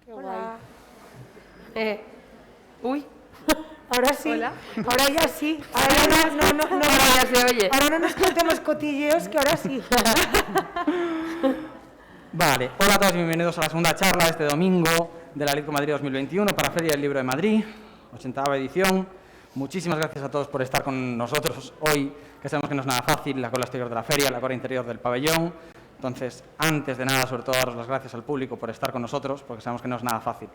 Qué guay. Uy. Ahora sí. Hola. Ahora ya sí. Ahora ya no. Ahora ya se oye. Ahora no nos contemos cotilleos, que ahora sí. Vale, hola a todos y bienvenidos a la segunda charla de este domingo de la LITCO Madrid 2021 para Feria del Libro de Madrid, 80ª edición. Muchísimas gracias a todos por estar con nosotros hoy, que sabemos que no es nada fácil, la cola exterior de la feria, la cola interior del pabellón. Entonces, antes de nada, sobre todo, daros las gracias al público por estar con nosotros, porque sabemos que no es nada fácil.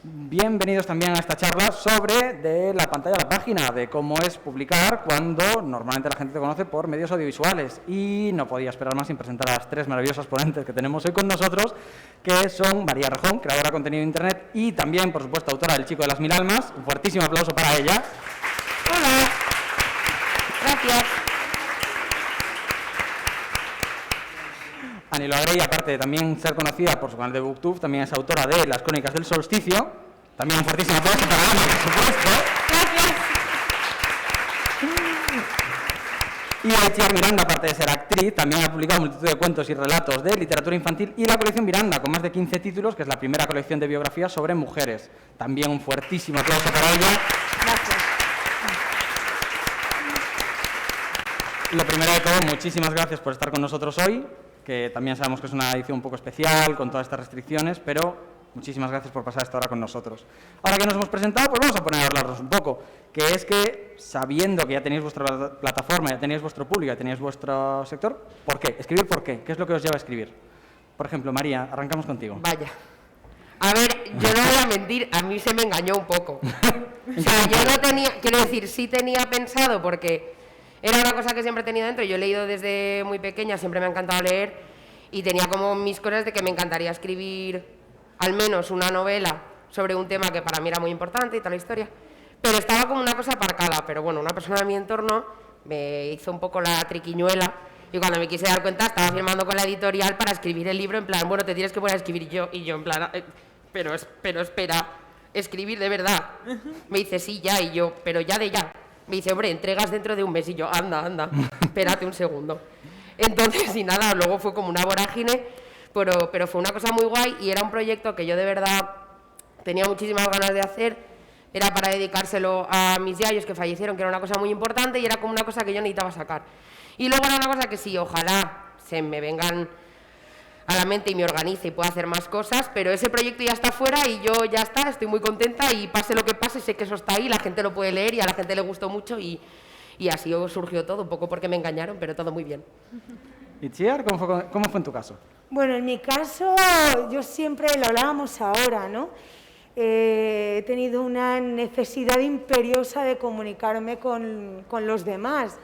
Bienvenidos también a esta charla sobre de la pantalla a la página, de cómo es publicar cuando normalmente la gente te conoce por medios audiovisuales. Y no podía esperar más sin presentar a las tres maravillosas ponentes que tenemos hoy con nosotros, que son María Rejón, creadora de contenido de Internet y también, por supuesto, autora del Chico de las Mil Almas. Un fuertísimo aplauso para ella. Hola. Gracias. Anilo Agrey, aparte de también ser conocida por su canal de BookTube, también es autora de Las Crónicas del Solsticio. También un fuertísimo aplauso para Ana, por supuesto. Gracias. Y Itziar Miranda, aparte de ser actriz, también ha publicado multitud de cuentos y relatos de literatura infantil y la colección Miranda, con más de 15 títulos, que es la primera colección de biografías sobre mujeres. También un fuertísimo aplauso para ella. Gracias. Lo primero de todo, muchísimas gracias por estar con nosotros hoy, que también sabemos que es una edición un poco especial, con todas estas restricciones, pero muchísimas gracias por pasar esta hora con nosotros. Ahora que nos hemos presentado, pues vamos a poner a hablaros un poco, que es que, sabiendo que ya tenéis vuestra plataforma, ya tenéis vuestro público, ya tenéis vuestro sector, ¿por qué? ¿Escribir por qué? ¿Qué es lo que os lleva a escribir? Por ejemplo, María, arrancamos contigo. Vaya. A ver, yo no voy a mentir, a mí se me engañó un poco. O sea, yo no tenía, quiero decir, sí tenía pensado, porque era una cosa que siempre he tenido dentro. Yo he leído desde muy pequeña, siempre me ha encantado leer, y tenía como mis cosas de que me encantaría escribir al menos una novela sobre un tema que para mí era muy importante y toda la historia. Pero estaba como una cosa aparcada, pero bueno, una persona de mi entorno me hizo un poco la triquiñuela, y cuando me quise dar cuenta estaba firmando con la editorial para escribir el libro, en plan, bueno, te tienes que poner a escribir yo, y yo en plan, pero espera, escribir de verdad. Me dice, sí, ya, y yo, pero ya de ya. Me dice, hombre, entregas dentro de un mes, y yo, anda, espérate un segundo. Entonces, y nada, luego fue como una vorágine, pero fue una cosa muy guay, y era un proyecto que yo de verdad tenía muchísimas ganas de hacer. Era para dedicárselo a mis yayos que fallecieron, que era una cosa muy importante, y era como una cosa que yo necesitaba sacar. Y luego era una cosa que sí, ojalá se me vengan a la mente y me organice y pueda hacer más cosas, pero ese proyecto ya está fuera y yo ya está, estoy muy contenta, y pase lo que pase, sé que eso está ahí, la gente lo puede leer y a la gente le gustó mucho, y así surgió todo, un poco porque me engañaron, pero todo muy bien. Itziar, ¿cómo fue en tu caso? Bueno, en mi caso, yo siempre lo hablábamos ahora, ¿no? He tenido una necesidad imperiosa de comunicarme con los demás.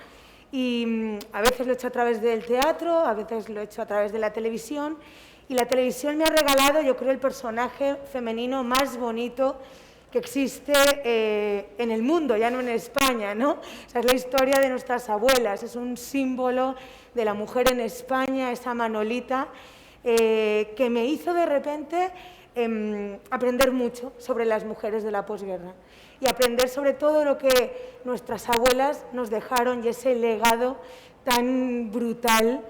Y a veces lo he hecho a través del teatro, a veces lo he hecho a través de la televisión. Y la televisión me ha regalado, yo creo, el personaje femenino más bonito que existe en el mundo, ya no en España, ¿no? O sea, es la historia de nuestras abuelas, es un símbolo de la mujer en España, esa Manolita, que me hizo de repente aprender mucho sobre las mujeres de la posguerra y aprender sobre todo lo que nuestras abuelas nos dejaron y ese legado tan brutal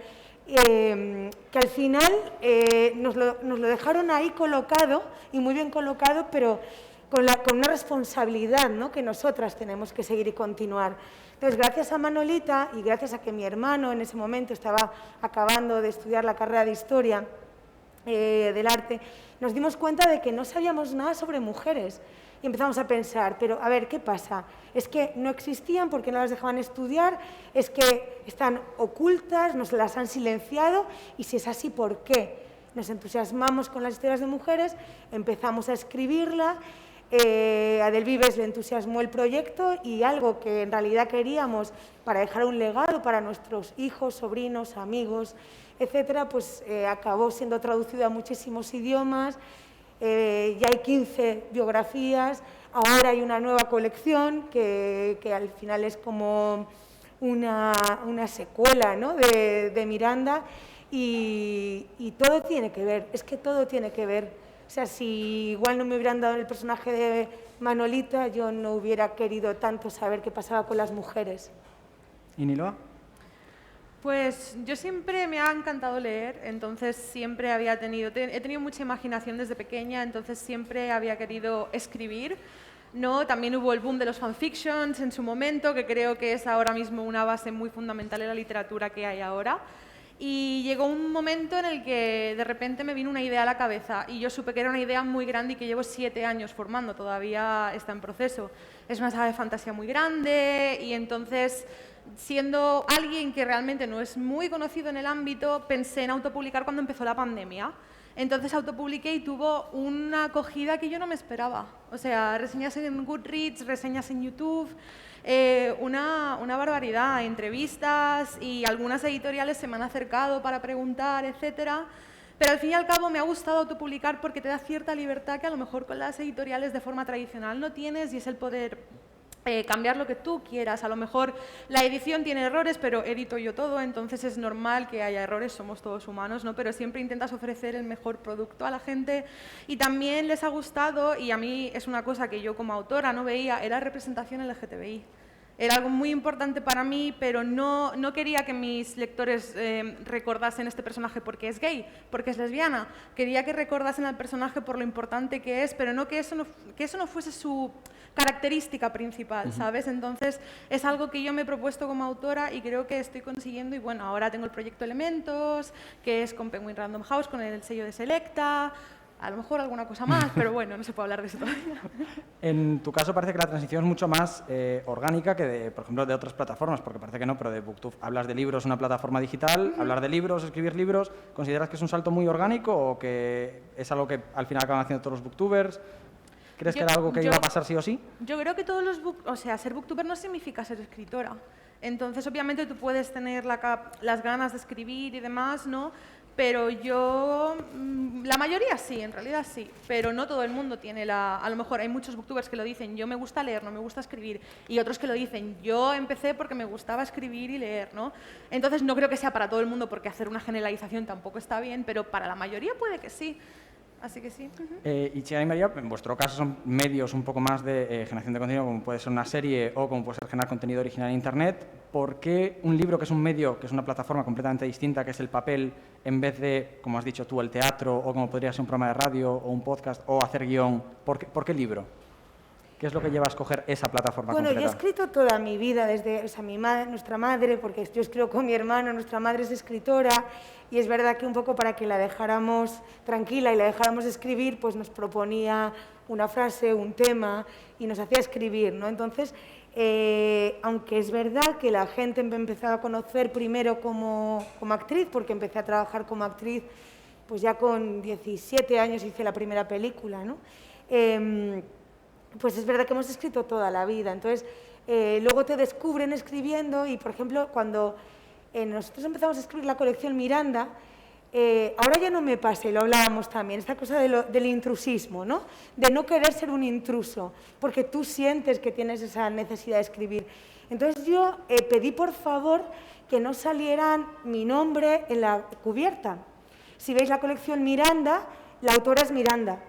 que al final nos lo dejaron ahí colocado y muy bien colocado, pero con una responsabilidad, ¿no?, que nosotras tenemos que seguir y continuar. Entonces, gracias a Manolita y gracias a que mi hermano en ese momento estaba acabando de estudiar la carrera de Historia del Arte, nos dimos cuenta de que no sabíamos nada sobre mujeres y empezamos a pensar, pero a ver, ¿qué pasa? ¿Es que no existían porque no las dejaban estudiar? ¿Es que están ocultas, nos las han silenciado? Y si es así, ¿por qué? Nos entusiasmamos con las historias de mujeres, empezamos a escribirla, a Adel Vives le entusiasmó el proyecto y algo que en realidad queríamos para dejar un legado para nuestros hijos, sobrinos, amigos, etcétera, pues acabó siendo traducido a muchísimos idiomas, ya hay 15 biografías, ahora hay una nueva colección que al final es como una secuela, ¿no?, de Miranda, y todo tiene que ver, es que todo tiene que ver. O sea, si igual no me hubieran dado el personaje de Manolita, yo no hubiera querido tanto saber qué pasaba con las mujeres. ¿Y Niloa? Pues yo siempre me ha encantado leer, entonces siempre he tenido mucha imaginación desde pequeña, entonces siempre había querido escribir, ¿no? También hubo el boom de los fanfictions en su momento, que creo que es ahora mismo una base muy fundamental en la literatura que hay ahora. Y llegó un momento en el que de repente me vino una idea a la cabeza y yo supe que era una idea muy grande y que llevo 7 años formando, todavía está en proceso. Es una saga de fantasía muy grande y entonces, siendo alguien que realmente no es muy conocido en el ámbito, pensé en autopublicar cuando empezó la pandemia. Entonces autopubliqué y tuvo una acogida que yo no me esperaba. O sea, reseñas en Goodreads, reseñas en YouTube, una barbaridad, entrevistas y algunas editoriales se me han acercado para preguntar, etcétera. Pero al fin y al cabo me ha gustado autopublicar porque te da cierta libertad que a lo mejor con las editoriales de forma tradicional no tienes, y es el poder cambiar lo que tú quieras. A lo mejor la edición tiene errores, pero edito yo todo, entonces es normal que haya errores, somos todos humanos, ¿no? Pero siempre intentas ofrecer el mejor producto a la gente y también les ha gustado, y a mí es una cosa que yo como autora no veía, era representación LGTBI. Era algo muy importante para mí, pero no quería que mis lectores recordasen este personaje porque es gay, porque es lesbiana. Quería que recordasen al personaje por lo importante que es, pero no que eso no fuese su característica principal, ¿sabes? Entonces, es algo que yo me he propuesto como autora y creo que estoy consiguiendo. Y bueno, ahora tengo el proyecto Elementos, que es con Penguin Random House, con el sello de Selecta. A lo mejor alguna cosa más, pero bueno, no se puede hablar de eso todavía. En tu caso parece que la transición es mucho más orgánica que, por ejemplo, de otras plataformas, porque parece que no, pero de Booktube hablas de libros, una plataforma digital, hablar de libros, escribir libros, ¿consideras que es un salto muy orgánico o que es algo que al final acaban haciendo todos los booktubers? ¿Crees que era algo que iba a pasar sí o sí? Yo creo que ser booktuber no significa ser escritora. Entonces, obviamente, tú puedes tener las ganas de escribir y demás, ¿no? Pero la mayoría sí, en realidad sí, pero no todo el mundo tiene a lo mejor hay muchos booktubers que lo dicen, yo me gusta leer, no me gusta escribir, y otros que lo dicen, yo empecé porque me gustaba escribir y leer, ¿no? Entonces no creo que sea para todo el mundo, porque hacer una generalización tampoco está bien, pero para la mayoría puede que sí. Así que sí. Y Chiara y María, en vuestro caso son medios un poco más de generación de contenido, como puede ser una serie o como puede ser generar contenido original en Internet. ¿Por qué un libro, que es un medio, que es una plataforma completamente distinta, que es el papel, en vez de, como has dicho tú, el teatro o como podría ser un programa de radio o un podcast o hacer guión? ¿Por qué libro? ¿Qué es lo que lleva a escoger esa plataforma concreta? Yo he escrito toda mi vida, desde nuestra madre, porque yo escribo con mi hermano, nuestra madre es escritora, y es verdad que un poco para que la dejáramos tranquila y la dejáramos escribir, pues nos proponía una frase, un tema, y nos hacía escribir, ¿no? Entonces, aunque es verdad que la gente me empezó a conocer primero como actriz, porque empecé a trabajar como actriz, pues ya con 17 años hice la primera película, ¿no? Pues es verdad que hemos escrito toda la vida, entonces luego te descubren escribiendo y, por ejemplo, cuando nosotros empezamos a escribir la colección Miranda, ahora ya no me pasa, y lo hablábamos también, esta cosa del intrusismo, ¿no? De no querer ser un intruso, porque tú sientes que tienes esa necesidad de escribir. Entonces yo pedí por favor que no salieran mi nombre en la cubierta. Si veis la colección Miranda, la autora es Miranda.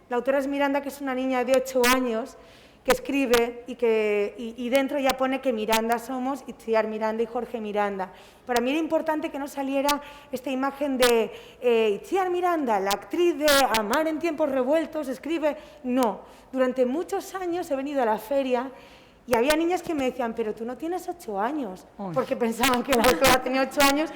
La autora es Miranda, que es una niña de 8 años que escribe y dentro ya pone que Miranda somos, Itziar Miranda y Jorge Miranda. Para mí era importante que no saliera esta imagen de Itziar Miranda, la actriz de Amar en tiempos revueltos, escribe. No, durante muchos años he venido a la feria y había niñas que me decían, pero tú no tienes 8 años, porque pensaban que la autora tenía 8 años.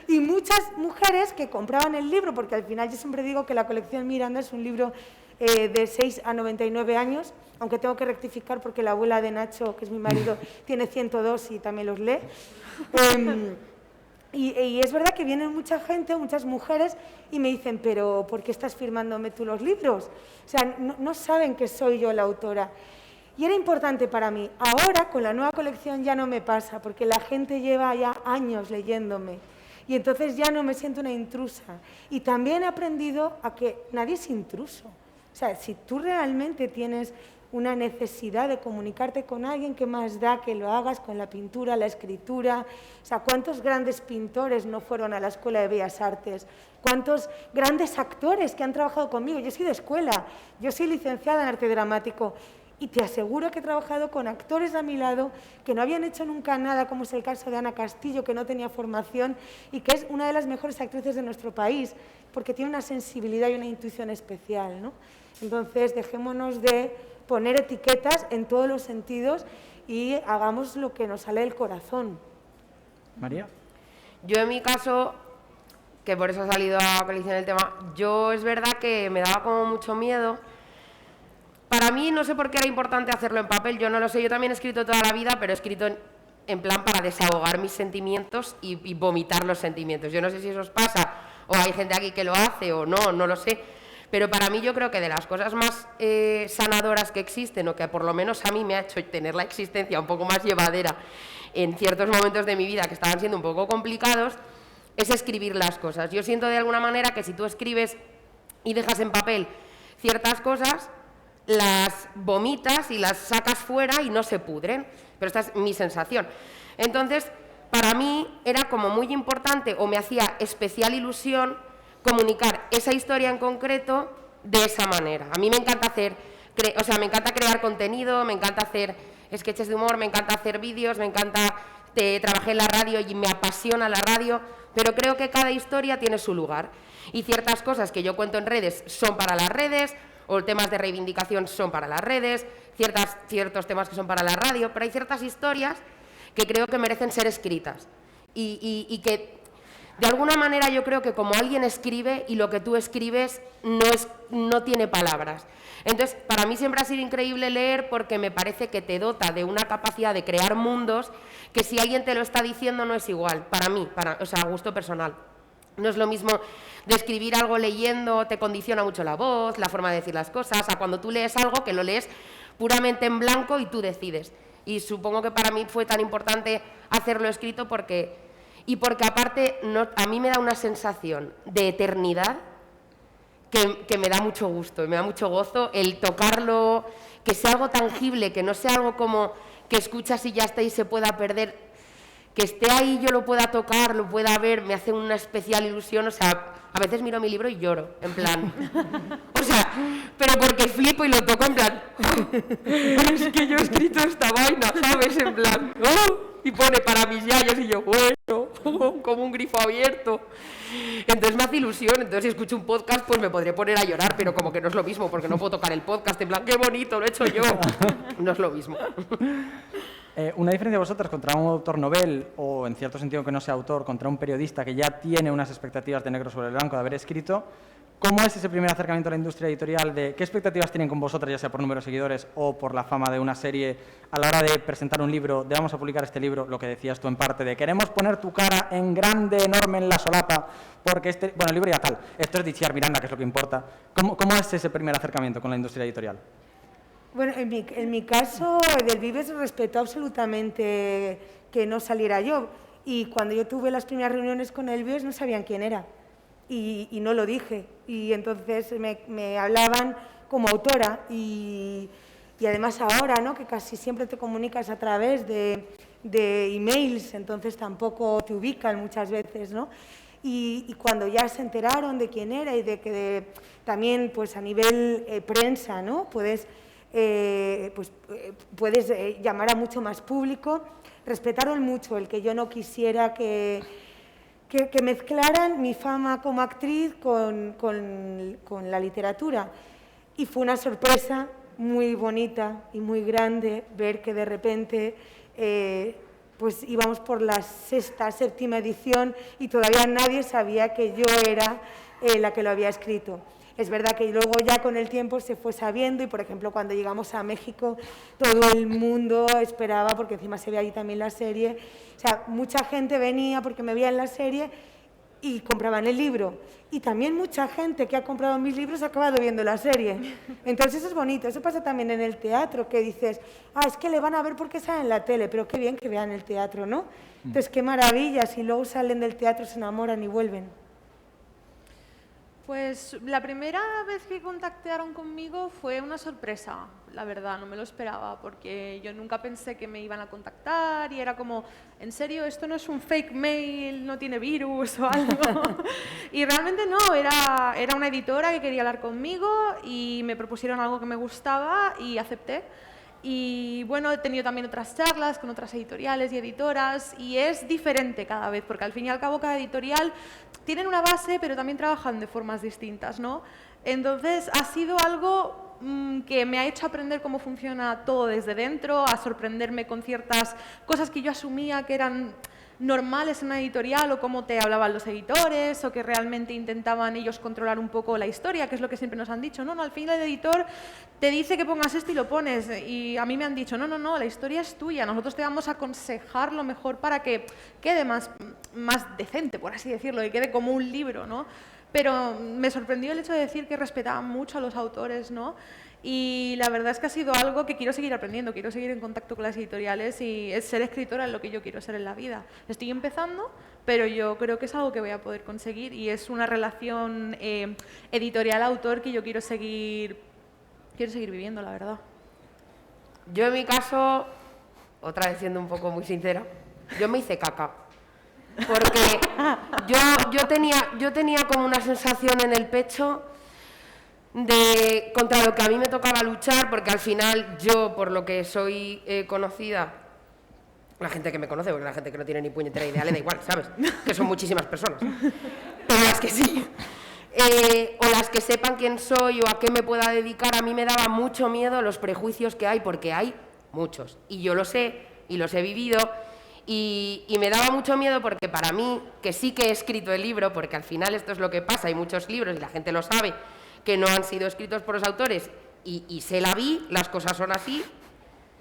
Y muchas mujeres que compraban el libro, porque al final yo siempre digo que la colección Miranda es un libro de 6 a 99 años, aunque tengo que rectificar porque la abuela de Nacho, que es mi marido, tiene 102 y también los lee. Y es verdad que vienen mucha gente, muchas mujeres, y me dicen, pero ¿por qué estás firmándome tú los libros? O sea, no saben que soy yo la autora. Y era importante para mí. Ahora, con la nueva colección ya no me pasa, porque la gente lleva ya años leyéndome. Y entonces ya no me siento una intrusa. Y también he aprendido a que nadie es intruso. O sea, si tú realmente tienes una necesidad de comunicarte con alguien, ¿qué más da que lo hagas con la pintura, la escritura? O sea, ¿cuántos grandes pintores no fueron a la Escuela de Bellas Artes? ¿Cuántos grandes actores que han trabajado conmigo? Yo soy de escuela, yo soy licenciada en arte dramático. Y te aseguro que he trabajado con actores a mi lado que no habían hecho nunca nada, como es el caso de Ana Castillo, que no tenía formación y que es una de las mejores actrices de nuestro país, porque tiene una sensibilidad y una intuición especial, ¿no? Entonces, dejémonos de poner etiquetas en todos los sentidos y hagamos lo que nos sale del corazón. María. Yo en mi caso, que por eso ha salido a coalición el tema, yo es verdad que me daba como mucho miedo. Para mí no sé por qué era importante hacerlo en papel, yo no lo sé, yo también he escrito toda la vida, pero he escrito en plan para desahogar mis sentimientos y vomitar los sentimientos. Yo no sé si eso os pasa, o hay gente aquí que lo hace o no, no lo sé, pero para mí yo creo que de las cosas más sanadoras que existen, o que por lo menos a mí me ha hecho tener la existencia un poco más llevadera en ciertos momentos de mi vida que estaban siendo un poco complicados, es escribir las cosas. Yo siento de alguna manera que si tú escribes y dejas en papel ciertas cosas, las vomitas y las sacas fuera y no se pudren, pero esta es mi sensación. Entonces, para mí era como muy importante, o me hacía especial ilusión, comunicar esa historia en concreto de esa manera. A mí me encanta me encanta crear contenido, me encanta hacer sketches de humor, me encanta hacer vídeos, me encanta, trabajé en la radio y me apasiona la radio, pero creo que cada historia tiene su lugar y ciertas cosas que yo cuento en redes son para las redes, o temas de reivindicación son para las redes, ciertos temas que son para la radio, pero hay ciertas historias que creo que merecen ser escritas y que de alguna manera yo creo que como alguien escribe y lo que tú escribes no tiene palabras. Entonces, para mí siempre ha sido increíble leer porque me parece que te dota de una capacidad de crear mundos que si alguien te lo está diciendo no es igual, para mí, a gusto personal. No es lo mismo de escribir algo leyendo, te condiciona mucho la voz, la forma de decir las cosas, a cuando tú lees algo que lo lees puramente en blanco y tú decides. Y supongo que para mí fue tan importante hacerlo escrito porque aparte a mí me da una sensación de eternidad que me da mucho gusto y me da mucho gozo el tocarlo, que sea algo tangible, que no sea algo como que escuchas y ya está y se pueda perder. Que esté ahí, yo lo pueda tocar, lo pueda ver, me hace una especial ilusión, o sea, a veces miro mi libro y lloro, en plan, o sea, pero porque flipo y lo toco en plan, es que yo he escrito esta vaina, ¿sabes? En plan, y pone para mis yayos y yo, bueno, como un grifo abierto. Entonces me hace ilusión, entonces si escucho un podcast pues me podré poner a llorar, pero como que no es lo mismo, porque no puedo tocar el podcast, en plan, qué bonito, lo he hecho yo, no es lo mismo. Una diferencia de vosotras contra un autor novel, o en cierto sentido que no sea autor, contra un periodista que ya tiene unas expectativas de negro sobre el blanco de haber escrito, ¿cómo es ese primer acercamiento a la industria editorial? ¿Qué expectativas tienen con vosotras, ya sea por número de seguidores o por la fama de una serie, a la hora de presentar un libro, de vamos a publicar este libro, lo que decías tú en parte, de queremos poner tu cara en grande, enorme en la solapa, porque bueno, el libro ya tal, esto es de Itziar Miranda, que es lo que importa. ¿Cómo es ese primer acercamiento con la industria editorial? Bueno, en mi caso, del Vives respetó absolutamente que no saliera yo. Y cuando yo tuve las primeras reuniones con el Vives no sabían quién era. Y no lo dije. Y entonces me hablaban como autora. Y además ahora, ¿no?, que casi siempre te comunicas a través de emails, entonces tampoco te ubican muchas veces, ¿no? Y cuando ya se enteraron de quién era y de que también pues a nivel prensa, ¿no?, puedes llamar a mucho más público. Respetaron mucho el que yo no quisiera que mezclaran mi fama como actriz con la literatura. Y fue una sorpresa muy bonita y muy grande ver que de repente pues íbamos por la sexta, séptima edición y todavía nadie sabía que yo era la que lo había escrito. Es verdad que luego ya con el tiempo se fue sabiendo y, por ejemplo, cuando llegamos a México, todo el mundo esperaba, porque encima se ve allí también la serie, o sea, mucha gente venía porque me veía en la serie y compraban el libro. Y también mucha gente que ha comprado mis libros ha acabado viendo la serie. Entonces eso es bonito. Eso pasa también en el teatro, que dices, es que le van a ver porque sale en la tele, pero qué bien que vean el teatro, ¿no? Entonces qué maravilla, si luego salen del teatro, se enamoran y vuelven. Pues la primera vez que contactaron conmigo fue una sorpresa, la verdad, no me lo esperaba, porque yo nunca pensé que me iban a contactar y era como, ¿en serio? ¿Esto no es un fake mail? ¿No tiene virus o algo? Y realmente no, era una editora que quería hablar conmigo y me propusieron algo que me gustaba y acepté. Y bueno, he tenido también otras charlas con otras editoriales y editoras y es diferente cada vez, porque al fin y al cabo cada editorial tienen una base, pero también trabajan de formas distintas, ¿no? Entonces ha sido algo que me ha hecho aprender cómo funciona todo desde dentro, a sorprenderme con ciertas cosas que yo asumía que eran normales en una editorial, o cómo te hablaban los editores, o que realmente intentaban ellos controlar un poco la historia, que es lo que siempre nos han dicho. No, al fin el editor te dice que pongas esto y lo pones, y a mí me han dicho, no, la historia es tuya, nosotros te vamos a aconsejar lo mejor para que quede más decente, por así decirlo, que quede como un libro, ¿no? Pero me sorprendió el hecho de decir que respetaban mucho a los autores, ¿no? Y la verdad es que ha sido algo que quiero seguir aprendiendo, quiero seguir en contacto con las editoriales y ser escritora es lo que yo quiero ser en la vida. Estoy empezando, pero yo creo que es algo que voy a poder conseguir y es una relación editorial-autor que yo quiero seguir viviendo, la verdad. Yo en mi caso, otra vez siendo un poco muy sincera, yo me hice caca. Porque yo tenía como una sensación en el pecho contra lo que a mí me tocaba luchar, porque al final yo, por lo que soy conocida, la gente que me conoce, porque la gente que no tiene ni puñetera idea le da igual, ¿sabes? Que son muchísimas personas, pero las que sí, o las que sepan quién soy o a qué me pueda dedicar, a mí me daba mucho miedo los prejuicios que hay, porque hay muchos, y yo lo sé, y los he vivido, y me daba mucho miedo porque para mí, que sí que he escrito el libro, porque al final esto es lo que pasa, hay muchos libros y la gente lo sabe, que no han sido escritos por los autores y se la vi, las cosas son así,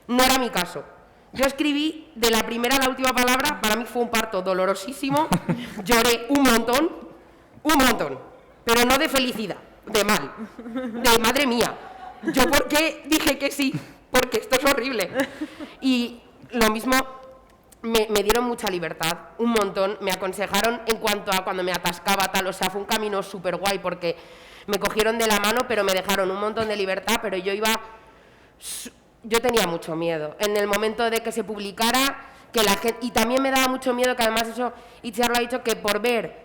no era mi caso. Yo escribí de la primera a la última palabra, para mí fue un parto dolorosísimo, lloré un montón, pero no de felicidad, de mal, de madre mía. ¿Yo por qué dije que sí? Porque esto es horrible. Y lo mismo, me dieron mucha libertad, un montón, me aconsejaron en cuanto a cuando me atascaba tal, o sea, fue un camino súper guay porque me cogieron de la mano, pero me dejaron un montón de libertad, pero yo tenía mucho miedo. En el momento de que se publicara, que la gente, y también me daba mucho miedo, que además eso, Itziar lo ha dicho, que por ver,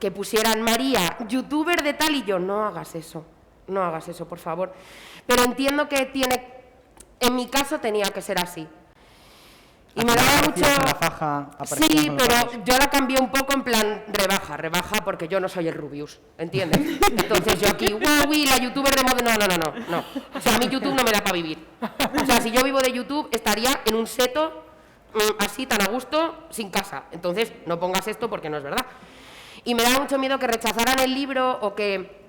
que pusieran María, youtuber de tal, y yo, no hagas eso, por favor. Pero entiendo que en mi caso tenía que ser así. Y me daba mucho... Sí, pero yo la cambié un poco en plan rebaja, porque yo no soy el Rubius, ¿entiendes? Entonces yo aquí, uy, la youtuber de moda, no. O sea, a mí YouTube no me da para vivir. O sea, si yo vivo de YouTube, estaría en un seto así, tan a gusto, sin casa. Entonces, no pongas esto porque no es verdad. Y me daba mucho miedo que rechazaran el libro o que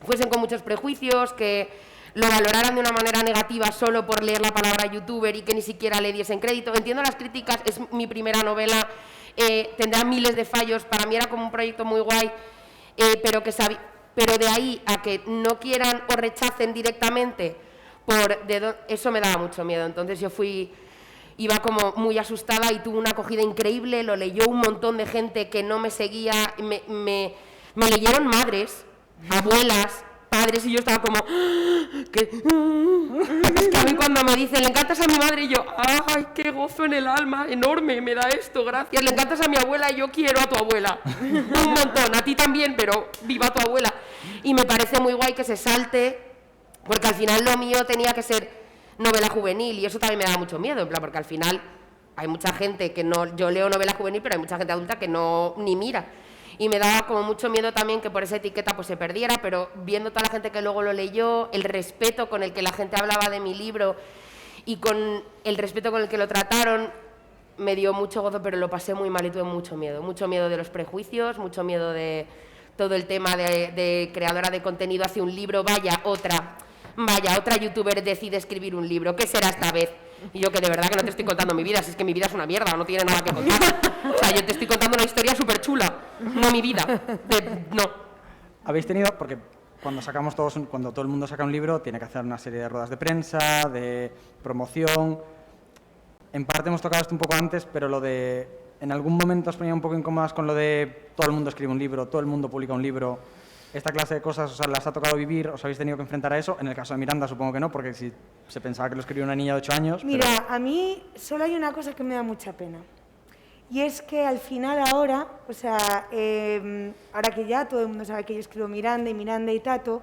fuesen con muchos prejuicios, que lo valoraran de una manera negativa solo por leer la palabra youtuber y que ni siquiera le diesen crédito. Entiendo las críticas, es mi primera novela, tendrá miles de fallos, para mí era como un proyecto muy guay, pero de ahí a que no quieran o rechacen directamente, eso me daba mucho miedo. Entonces yo iba como muy asustada y tuve una acogida increíble, lo leyó un montón de gente que no me seguía, me leyeron madres, abuelas, padres, y yo estaba como es que a mí cuando me dicen le encantas a mi madre, y yo, ay, qué gozo en el alma, enorme, me da esto, gracias, le encantas a mi abuela y yo quiero a tu abuela, un montón, a ti también, pero viva tu abuela. Y me parece muy guay que se salte, porque al final lo mío tenía que ser novela juvenil, y eso también me da mucho miedo, en plan, porque al final hay mucha gente que no, yo leo novela juvenil, pero hay mucha gente adulta que no ni mira. Y me daba como mucho miedo también que por esa etiqueta pues se perdiera, pero viendo toda la gente que luego lo leyó, el respeto con el que la gente hablaba de mi libro y con el respeto con el que lo trataron, me dio mucho gozo, pero lo pasé muy mal y tuve mucho miedo de los prejuicios, mucho miedo de todo el tema de creadora de contenido hace un libro, vaya otra youtuber decide escribir un libro, ¿qué será esta vez? Y yo, que de verdad que no te estoy contando mi vida, si es que mi vida es una mierda, no tiene nada que contar. O sea, yo te estoy contando una historia súper chula, no mi vida. No. Habéis tenido, porque cuando todo el mundo saca un libro, tiene que hacer una serie de ruedas de prensa, de promoción. En parte hemos tocado esto un poco antes, pero lo de ¿En algún momento os ponía un poco incómodas con lo de todo el mundo escribe un libro, todo el mundo publica un libro? ¿Esta clase de cosas las ha tocado vivir? ¿Os habéis tenido que enfrentar a eso? En el caso de Miranda supongo que no, porque si se pensaba que lo escribía una niña de 8 años... Mira, a mí solo hay una cosa que me da mucha pena. Y es que al final ahora, o sea, ahora que ya todo el mundo sabe que yo escribo Miranda y Tato,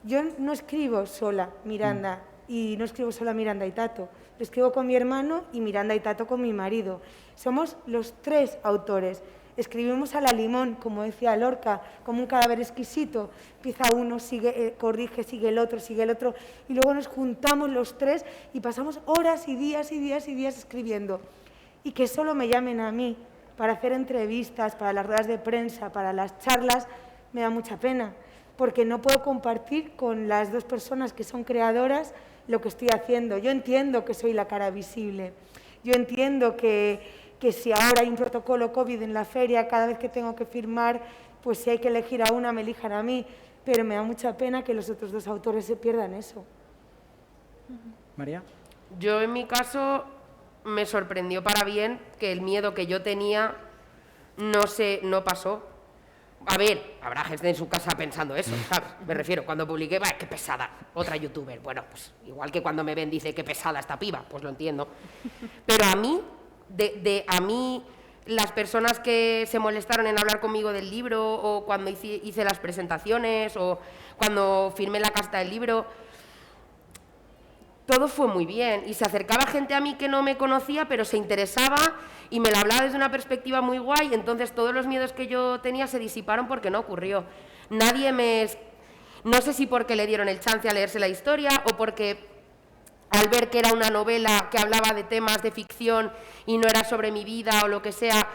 yo no escribo sola Miranda y no escribo sola Miranda y Tato. Lo escribo con mi hermano y Miranda y Tato con mi marido. Somos los 3 autores. Escribimos a la limón, como decía Lorca, como un cadáver exquisito. Empieza uno, sigue, corrige, sigue el otro, y luego nos juntamos los 3 y pasamos horas y días escribiendo. Y que solo me llamen a mí para hacer entrevistas, para las ruedas de prensa, para las charlas, me da mucha pena, porque no puedo compartir con las 2 personas que son creadoras lo que estoy haciendo. Yo entiendo que soy la cara visible, yo entiendo que si ahora hay un protocolo COVID en la feria, cada vez que tengo que firmar, pues si hay que elegir a una, me elijan a mí, pero me da mucha pena que los otros 2 autores se pierdan eso. María. Yo en mi caso me sorprendió para bien que el miedo que yo tenía no pasó. A ver, habrá gente en su casa pensando eso, ¿sabes? Me refiero, cuando publiqué, qué pesada, otra youtuber. Bueno, pues igual que cuando me ven dice qué pesada esta piba, pues lo entiendo. Pero a mí, a mí, las personas que se molestaron en hablar conmigo del libro, o cuando hice las presentaciones, o cuando firmé la carta del libro, todo fue muy bien. Y se acercaba gente a mí que no me conocía, pero se interesaba y me lo hablaba desde una perspectiva muy guay. Entonces todos los miedos que yo tenía se disiparon porque no ocurrió. No sé si porque le dieron el chance a leerse la historia o porque al ver que era una novela que hablaba de temas de ficción y no era sobre mi vida o lo que sea,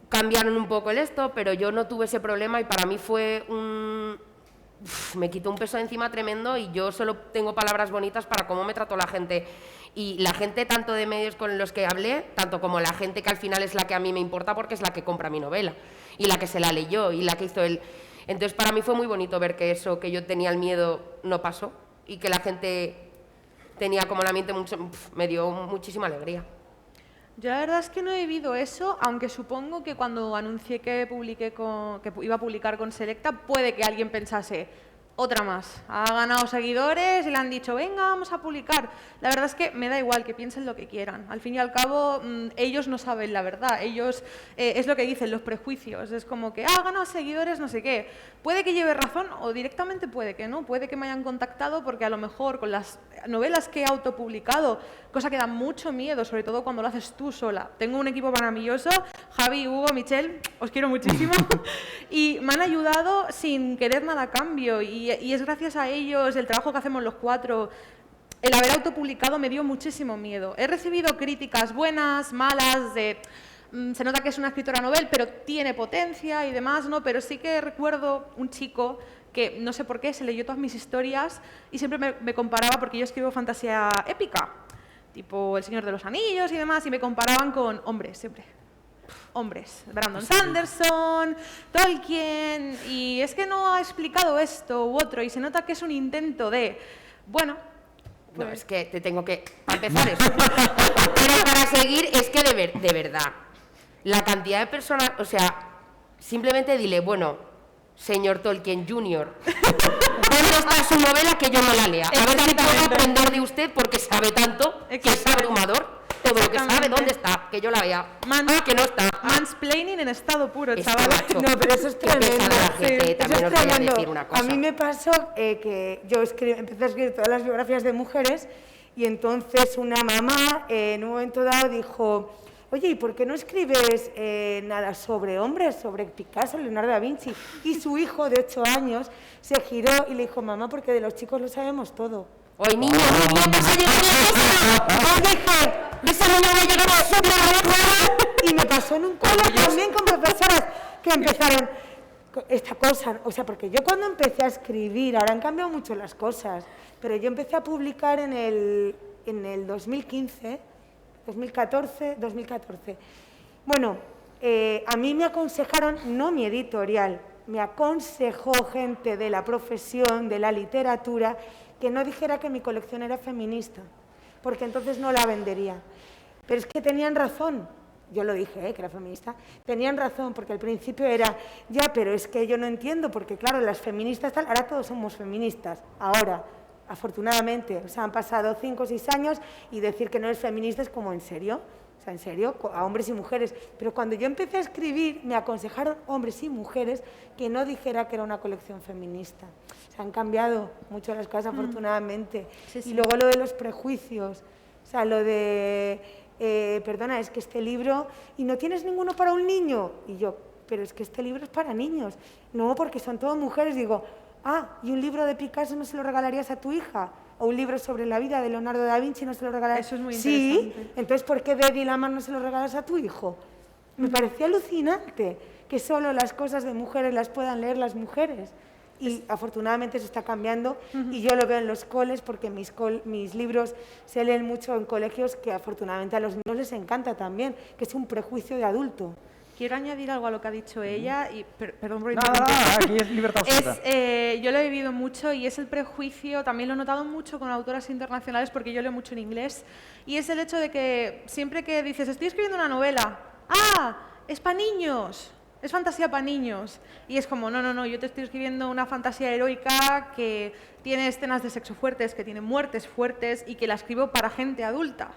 cambiaron un poco pero yo no tuve ese problema y para mí fue me quitó un peso de encima tremendo y yo solo tengo palabras bonitas para cómo me trató la gente. Y la gente, tanto de medios con los que hablé, tanto como la gente que al final es la que a mí me importa porque es la que compra mi novela y la que se la leyó y la que hizo el... Entonces para mí fue muy bonito ver que eso que yo tenía el miedo no pasó y que la gente tenía como la mente me dio muchísima alegría. Yo la verdad es que no he vivido eso, aunque supongo que cuando anuncié que iba a publicar con Selecta, puede que alguien pensase, otra más, ha ganado seguidores y le han dicho, venga, vamos a publicar. La verdad es que me da igual que piensen lo que quieran. Al fin y al cabo, ellos no saben la verdad. Ellos, es lo que dicen, los prejuicios. Es como que, ha ganado seguidores, no sé qué. Puede que lleve razón o directamente puede que no. Puede que me hayan contactado porque a lo mejor con las novelas que he autopublicado, cosa que da mucho miedo, sobre todo cuando lo haces tú sola. Tengo un equipo maravilloso, Javi, Hugo, Michelle, os quiero muchísimo, y me han ayudado sin querer nada a cambio, y es gracias a ellos, el trabajo que hacemos los 4, el haber autopublicado me dio muchísimo miedo. He recibido críticas buenas, malas, se nota que es una escritora novel, pero tiene potencia y demás, ¿no? Pero sí que recuerdo un chico que no sé por qué se leyó todas mis historias y siempre me comparaba, porque yo escribo fantasía épica, tipo El Señor de los Anillos y demás, y me comparaban con hombres, siempre. Hombres, Brandon Sanderson, Tolkien, y es que no ha explicado esto u otro, y se nota que es un intento de, bueno... Pues... No, es que te tengo que... Para empezar eso. Pero para seguir, es que de verdad, la cantidad de personas, o sea, simplemente dile, bueno... Señor Tolkien Jr., ¿dónde está su novela que yo no la lea? A ver si puedo aprender de usted porque sabe tanto, que es abrumador, todo lo que sabe, ¿dónde está? Que yo la vea. Que no está. Mansplaining en estado puro, chaval. No, pero eso es tremendo. También os voy a decir una cosa. A mí me pasó que yo empecé a escribir todas las biografías de mujeres y entonces una mamá en un momento dado dijo... Oye, ¿y por qué no escribes nada sobre hombres, sobre Picasso, Leonardo da Vinci? Y su hijo de 8 años se giró y le dijo, mamá, porque de los chicos lo sabemos todo. ¡Oye, niño, muy bien, vas a llegar a dije, esa niña va a llegar a súper. Y me pasó en un colo también con profesoras que empezaron esta cosa. O sea, porque yo cuando empecé a escribir, ahora han cambiado mucho las cosas, pero yo empecé a publicar en el 2015... 2014. Bueno, a mí me aconsejaron, no mi editorial, me aconsejó gente de la profesión, de la literatura, que no dijera que mi colección era feminista, porque entonces no la vendería. Pero es que tenían razón, yo lo dije, que era feminista, tenían razón, porque al principio era, ya, pero es que yo no entiendo, porque claro, las feministas tal, ahora todos somos feministas, ahora, afortunadamente, o sea, han pasado 5 o 6 años y decir que no eres feminista es como, ¿en serio? O sea, en serio, a hombres y mujeres. Pero cuando yo empecé a escribir, me aconsejaron hombres y mujeres que no dijera que era una colección feminista. Se han cambiado mucho las cosas, afortunadamente. Sí, sí. Y luego lo de los prejuicios, o sea, lo de, perdona, es que este libro, ¿y no tienes ninguno para un niño? Y yo, pero es que este libro es para niños. No, porque son todas mujeres. Digo, ¿y un libro de Picasso no se lo regalarías a tu hija? ¿O un libro sobre la vida de Leonardo da Vinci no se lo regalarías? Eso es muy Sí, interesante. entonces ¿por qué Betty Lamar no se lo regalas a tu hijo? Me parecía alucinante que solo las cosas de mujeres las puedan leer las mujeres. Y afortunadamente eso está cambiando y yo lo veo en los coles porque mis libros se leen mucho en colegios que afortunadamente a los niños les encanta también, que es un prejuicio de adulto. Quiero añadir algo a lo que ha dicho ella, y perdón por Nada, interrumpir. aquí es libertad absoluta. Yo lo he vivido mucho y es el prejuicio, también lo he notado mucho con autoras internacionales porque yo leo mucho en inglés, y es el hecho de que siempre que dices, estoy escribiendo una novela, es para niños, es fantasía para niños, y es como, no, yo te estoy escribiendo una fantasía heroica que tiene escenas de sexo fuertes, que tiene muertes fuertes y que la escribo para gente adulta.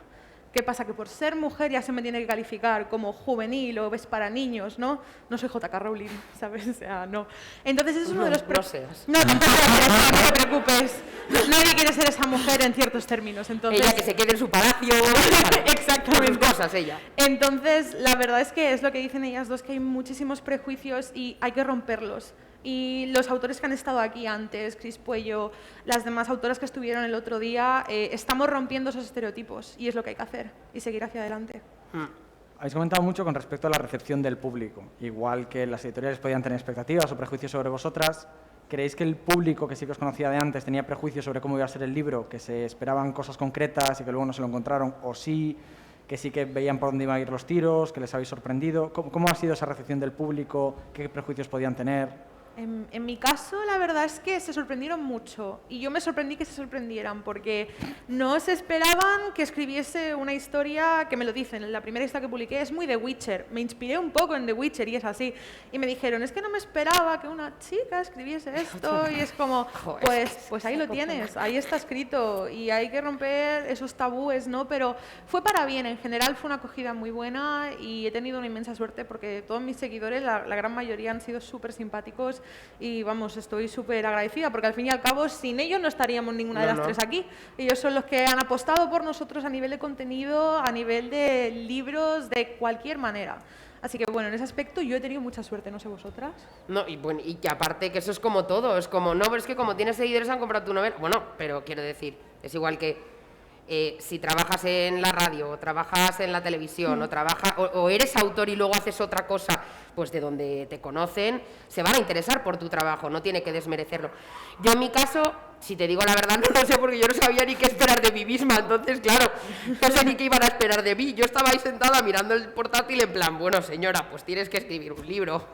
¿Qué pasa? Que por ser mujer ya se me tiene que calificar como juvenil o es para niños, ¿no? No soy J.K. Rowling, ¿sabes? O sea, no. Entonces ese es uno de los... No seas. No, tampoco seas, no te preocupes. Nadie quiere ser esa mujer en ciertos términos, entonces... Ella que se quede en su palacio. Exactamente. Sus cosas, ella. Entonces, la verdad es que es lo que dicen ellas dos, que hay muchísimos prejuicios y hay que romperlos. Y los autores que han estado aquí antes, Cris Puello, las demás autoras que estuvieron el otro día, estamos rompiendo esos estereotipos y es lo que hay que hacer y seguir hacia adelante. Habéis comentado mucho con respecto a la recepción del público. Igual que las editoriales podían tener expectativas o prejuicios sobre vosotras, ¿creéis que el público que sí que os conocía de antes tenía prejuicios sobre cómo iba a ser el libro, que se esperaban cosas concretas y que luego no se lo encontraron, o sí, que sí que veían por dónde iban a ir los tiros, que les habéis sorprendido? ¿Cómo ha sido esa recepción del público? ¿Qué prejuicios podían tener? En mi caso, la verdad es que se sorprendieron mucho y yo me sorprendí que se sorprendieran porque no se esperaban que escribiese una historia, que me lo dicen, la primera historia que publiqué es muy The Witcher, me inspiré un poco en The Witcher y es así, y me dijeron, es que no me esperaba que una chica escribiese esto y es como, pues ahí lo tienes, ahí está escrito y hay que romper esos tabúes, ¿no? Pero fue para bien, en general fue una acogida muy buena y he tenido una inmensa suerte porque todos mis seguidores, la gran mayoría han sido súper simpáticos. Y vamos, estoy súper agradecida porque al fin y al cabo sin ellos no estaríamos ninguna de las tres aquí. Ellos son los que han apostado por nosotros a nivel de contenido, a nivel de libros, de cualquier manera. Así que bueno, en ese aspecto yo he tenido mucha suerte, no sé vosotras. No, y bueno, y que aparte que eso es como todo, es como, no, pero es que como tienes seguidores han comprado tu novela. Bueno, pero quiero decir, es igual que si trabajas en la radio, o trabajas en la televisión, o eres autor y luego haces otra cosa, pues de donde te conocen, se van a interesar por tu trabajo, no tiene que desmerecerlo. Yo en mi caso, si te digo la verdad, no lo sé porque yo no sabía ni qué esperar de mí misma, entonces claro, no sé ni qué iban a esperar de mí. Yo estaba ahí sentada mirando el portátil en plan, bueno señora, pues tienes que escribir un libro.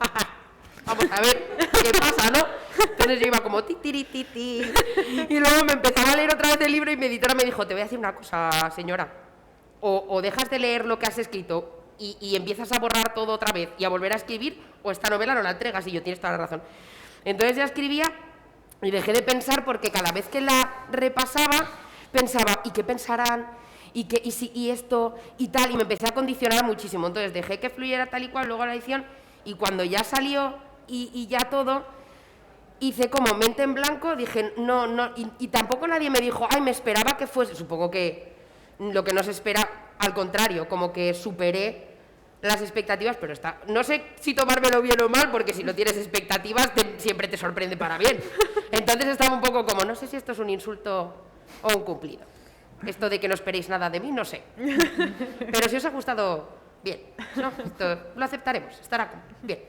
Vamos a ver qué pasa, ¿no? Entonces yo iba como ti, tiri, ti, ti. Y luego me empezaba a leer otra vez el libro y mi editora me dijo, te voy a decir una cosa, señora. O dejas de leer lo que has escrito y empiezas a borrar todo otra vez y a volver a escribir, o esta novela no la entregas. Y yo, tienes toda la razón. Entonces ya escribía y dejé de pensar porque cada vez que la repasaba, pensaba, ¿y qué pensarán? ¿Y esto? Y tal. Y me empecé a condicionar muchísimo. Entonces dejé que fluyera tal y cual, luego la edición. Y cuando ya salió y ya todo, hice como mente en blanco, dije, no, y tampoco nadie me dijo, ay, me esperaba que fuese, supongo que lo que no se espera, al contrario, como que superé las expectativas, pero no sé si tomármelo bien o mal, porque si no tienes expectativas, siempre te sorprende para bien. Entonces estaba un poco como, no sé si esto es un insulto o un cumplido. Esto de que no esperéis nada de mí, no sé. Pero si os ha gustado, bien, ¿no? Esto lo aceptaremos, estará bien.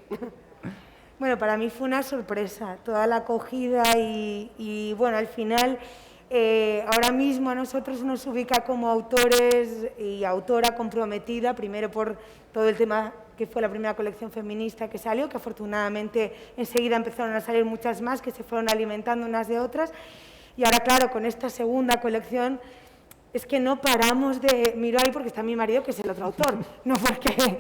Bueno, para mí fue una sorpresa toda la acogida y bueno, al final ahora mismo a nosotros nos ubica como autores y autora comprometida, primero por todo el tema que fue la primera colección feminista que salió, que afortunadamente enseguida empezaron a salir muchas más que se fueron alimentando unas de otras, y ahora claro, con esta segunda colección es que no paramos de... Miro ahí porque está mi marido, que es el otro autor, no porque...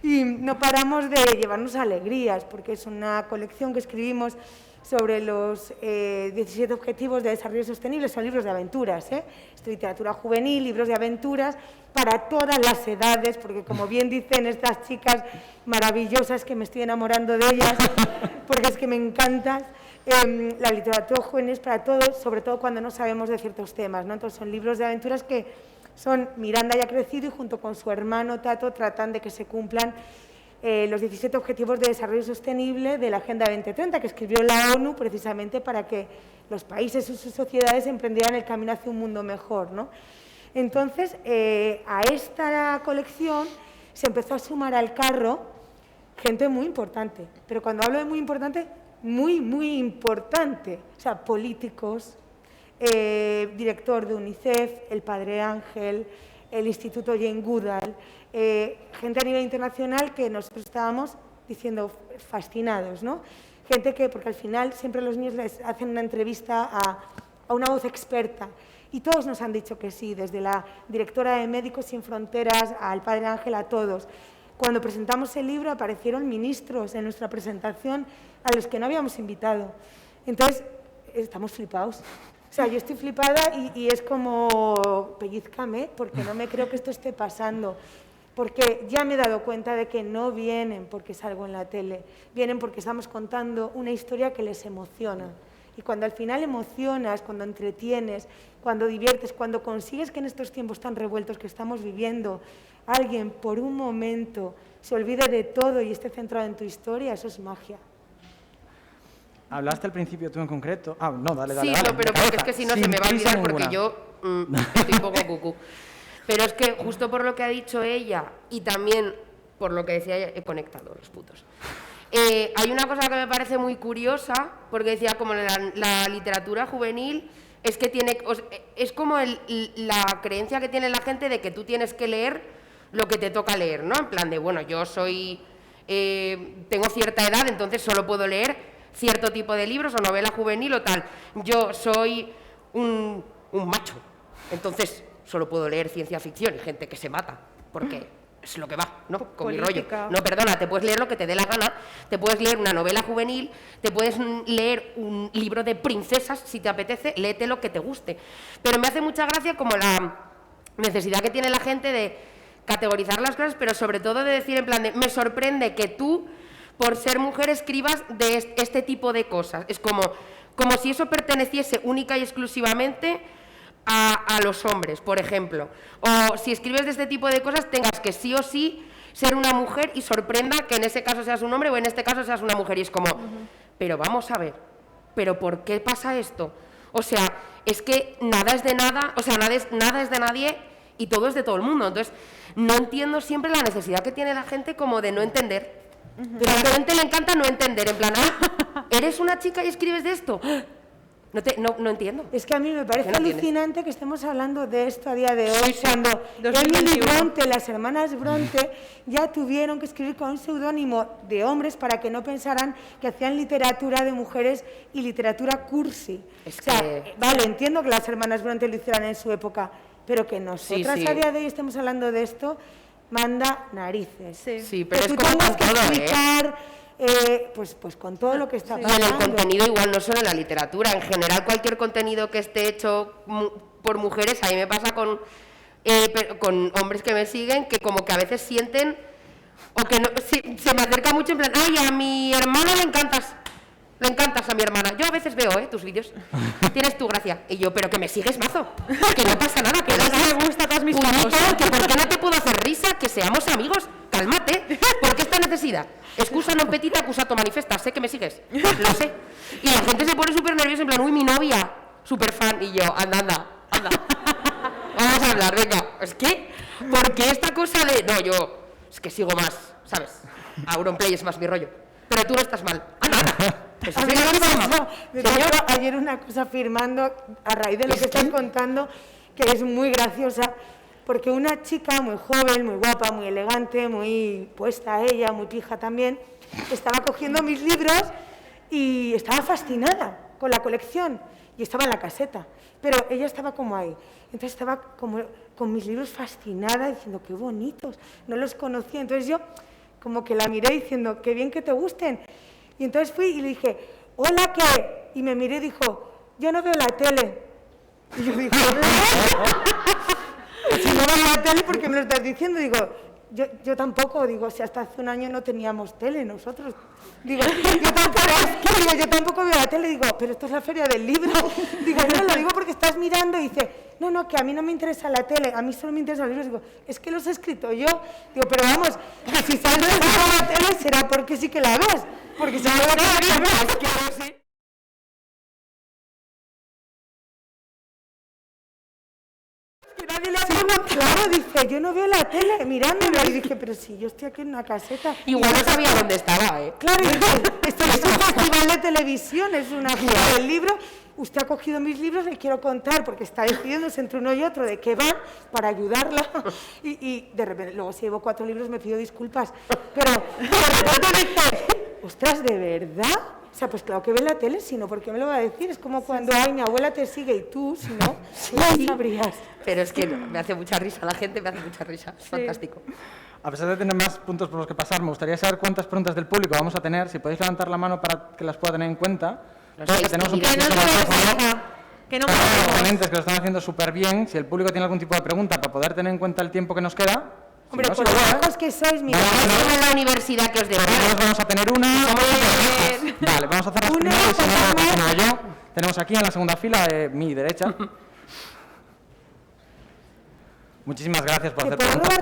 Y no paramos de llevarnos alegrías, porque es una colección que escribimos sobre los 17 Objetivos de Desarrollo Sostenible, son libros de aventuras, es literatura juvenil, libros de aventuras para todas las edades, porque como bien dicen estas chicas maravillosas, que me estoy enamorando de ellas, porque es que me encantan, la literatura juvenil es para todos, sobre todo cuando no sabemos de ciertos temas, ¿no? Entonces son libros de aventuras que son... Miranda ya ha crecido y junto con su hermano Tato tratan de que se cumplan los 17 Objetivos de Desarrollo Sostenible de la Agenda 2030, que escribió la ONU precisamente para que los países y sus sociedades emprendieran el camino hacia un mundo mejor, ¿no? Entonces, a esta colección se empezó a sumar al carro gente muy importante, pero cuando hablo de muy importante, muy, muy importante, o sea, políticos, director de UNICEF, el Padre Ángel, el Instituto Jane Goodall, gente a nivel internacional que nosotros estábamos diciendo fascinados, ¿no? Gente que, porque al final siempre los niños les hacen una entrevista a una voz experta y todos nos han dicho que sí, desde la directora de Médicos Sin Fronteras al Padre Ángel, a todos. Cuando presentamos el libro aparecieron ministros en nuestra presentación a los que no habíamos invitado. Entonces, estamos flipados. O sea, yo estoy flipada y es como, pellízcame, porque no me creo que esto esté pasando. Porque ya me he dado cuenta de que no vienen porque salgo en la tele, vienen porque estamos contando una historia que les emociona. Y cuando al final emocionas, cuando entretienes, cuando diviertes, cuando consigues que en estos tiempos tan revueltos que estamos viviendo, alguien por un momento se olvide de todo y esté centrado en tu historia, eso es magia. Hablaste al principio tú en concreto... no, dale. Sí, no, pero porque es que si no se me va a olvidar porque yo estoy un poco cucú. Pero es que justo por lo que ha dicho ella y también por lo que decía ella, he conectado los putos. Hay una cosa que me parece muy curiosa, porque decía como la literatura juvenil es que tiene, es como la creencia que tiene la gente de que tú tienes que leer lo que te toca leer, ¿no? En plan de, bueno, yo soy, tengo cierta edad, entonces solo puedo leer cierto tipo de libros o novela juvenil o tal. Yo soy un macho, entonces solo puedo leer ciencia ficción y gente que se mata, porque es lo que va, ¿no? Con política. Mi rollo. No, perdona, te puedes leer lo que te dé la gana, te puedes leer una novela juvenil, te puedes leer un libro de princesas, si te apetece, léete lo que te guste. Pero me hace mucha gracia como la necesidad que tiene la gente de categorizar las cosas, pero sobre todo de decir en plan de, me sorprende que tú, por ser mujer, escribas de este tipo de cosas. Es como si eso perteneciese única y exclusivamente a los hombres, por ejemplo. O si escribes de este tipo de cosas, tengas que sí o sí ser una mujer y sorprenda que en ese caso seas un hombre o en este caso seas una mujer. Y es como, pero vamos a ver, ¿pero por qué pasa esto? O sea, es que nada es de nada, o sea, nada es de nadie y todo es de todo el mundo. Entonces, no entiendo siempre la necesidad que tiene la gente como de no entender. Pero a la gente le encanta no entender, en plan, ¿eres una chica y escribes de esto? No entiendo. Es que a mí me parece alucinante que estemos hablando de esto a día de hoy, cuando 2021. Emily Bronte, las hermanas Bronte, ya tuvieron que escribir con un seudónimo de hombres para que no pensaran que hacían literatura de mujeres y literatura cursi. Vale, entiendo que las hermanas Bronte lo hicieran en su época, pero que nosotras a día de hoy estemos hablando de esto, manda narices. Sí, pero que es tú como tengas que todo, explicar, pues con todo lo que está pasando. Y en el contenido igual, no solo en la literatura, en general cualquier contenido que esté hecho por mujeres, a mí me pasa con hombres que me siguen, que como que a veces sienten, o que no, se me acerca mucho en plan, ay, a mi hermana le encantas a mi hermana. Yo a veces veo tus vídeos, tienes tu gracia. Y yo, pero que me sigues mazo, que no pasa nada, que me gusta todas mis fotos, que por qué no te puedo hacer risa, que seamos amigos, cálmate, ¿por qué esta necesidad? Excusa non petita, accusato manifesta, sé que me sigues, lo sé. Y la gente se pone súper nerviosa en plan, uy, mi novia, súper fan, y yo, anda. Vamos a hablar, venga. Es que, ¿por qué esta cosa de, no, yo, es que sigo más, ¿sabes? Auronplay es más mi rollo. Pero tú no estás mal. Nada. Pues a mí me pasó ayer una cosa firmando a raíz de lo que estás contando, que es muy graciosa, porque una chica muy joven, muy guapa, muy elegante, muy puesta ella, muy pija también, estaba cogiendo mis libros y estaba fascinada con la colección. y estaba en la caseta, pero ella estaba como ahí. Entonces estaba como con mis libros fascinada, diciendo, qué bonitos, no los conocía. Entonces yo como que la miré diciendo, qué bien que te gusten. Y entonces fui y le dije, hola, ¿qué? Y me miré y dijo, yo no veo la tele. Y yo dije, si no veo la tele, ¿por qué me lo estás diciendo? Digo, yo tampoco, digo, si hasta hace un año no teníamos tele nosotros. Digo, yo tampoco veo la tele, digo, pero esto es la feria del libro. Digo, no, lo digo porque estás mirando y dice, no, que a mí no me interesa la tele, a mí solo me interesan los libros. Digo, es que los he escrito yo. Digo, pero vamos, que si sales de la tele será porque sí que la ves. Porque si no la ves, que no sé. Nadie le ha dicho, claro, dice, yo no veo la tele mirándome. Y dije, pero si yo estoy aquí en una caseta. Igual no sabía dónde estaba, ¿eh? Claro, esto es un festival de televisión, es una feria del libro. Usted ha cogido mis libros, le quiero contar, porque está decidiéndose entre uno y otro de qué van, para ayudarla. Y de repente, luego si llevo 4 libros me pido disculpas. Pero de repente dice, ostras, ¿de verdad? O sea, pues claro que ve la tele, si no, ¿por qué me lo va a decir? Es como cuando, ay, mi abuela te sigue y tú, si no, no sabrías. Pero es que me hace mucha risa, la gente me hace mucha risa, es fantástico. A pesar de tener más puntos por los que pasar, me gustaría saber cuántas preguntas del público vamos a tener. Si podéis levantar la mano para que las pueda tener en cuenta. Porque tenemos un poquito que no ponentes que lo están haciendo súper bien. Si el público tiene algún tipo de pregunta para poder tener en cuenta el tiempo que nos queda. Hombre, si no, por los locos que sois, mira. Vamos a la universidad que os Nosotros vamos a tener una. Vale, vamos a hacer las primeras y si no, continúo yo. Tenemos aquí en la segunda fila, mi derecha. Muchísimas gracias por hacer preguntas.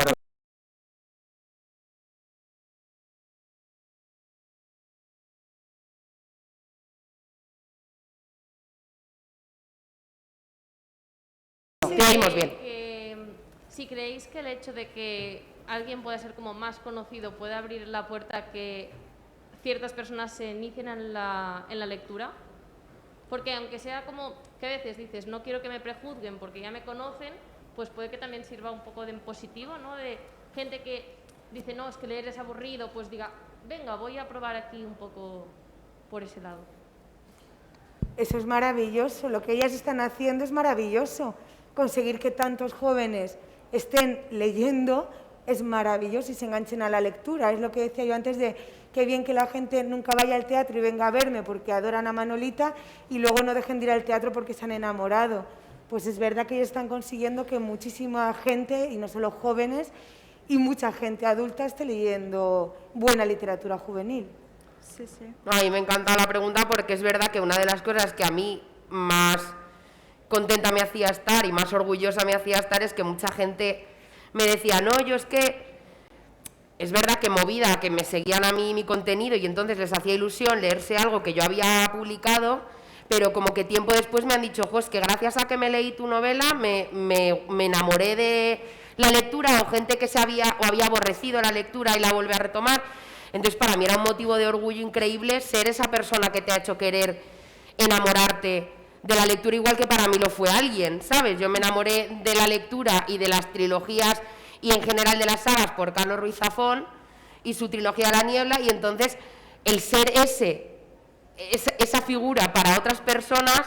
Te oímos bien. Si creéis que el hecho de que alguien pueda ser como más conocido puede abrir la puerta a que ciertas personas se inicien en la lectura, porque aunque sea como que a veces dices no quiero que me prejuzguen porque ya me conocen, pues puede que también sirva un poco de positivo, ¿no? De gente que dice no, es que leer es aburrido, pues diga venga, voy a probar aquí un poco por ese lado. Eso es maravilloso, lo que ellas están haciendo es maravilloso. Conseguir que tantos jóvenes estén leyendo es maravilloso y se enganchen a la lectura. Es lo que decía yo antes de qué bien que la gente nunca vaya al teatro y venga a verme porque adoran a Manolita y luego no dejen de ir al teatro porque se han enamorado. Pues es verdad que ellos están consiguiendo que muchísima gente, y no solo jóvenes, y mucha gente adulta esté leyendo buena literatura juvenil. Sí, sí. A mí me encanta la pregunta porque es verdad que una de las cosas que a mí más contenta me hacía estar y más orgullosa me hacía estar es que mucha gente me decía, no, yo es que es verdad que movida, que me seguían a mí mi contenido y entonces les hacía ilusión leerse algo que yo había publicado, pero como que tiempo después me han dicho, jo, es que gracias a que me leí tu novela me enamoré de la lectura, o gente que había aborrecido la lectura y la vuelve a retomar. Entonces para mí era un motivo de orgullo increíble ser esa persona que te ha hecho querer enamorarte de la lectura, igual que para mí lo fue alguien, ¿sabes? Yo me enamoré de la lectura y de las trilogías y en general de las sagas por Carlos Ruiz Zafón y su trilogía La Niebla, y entonces el ser esa figura para otras personas,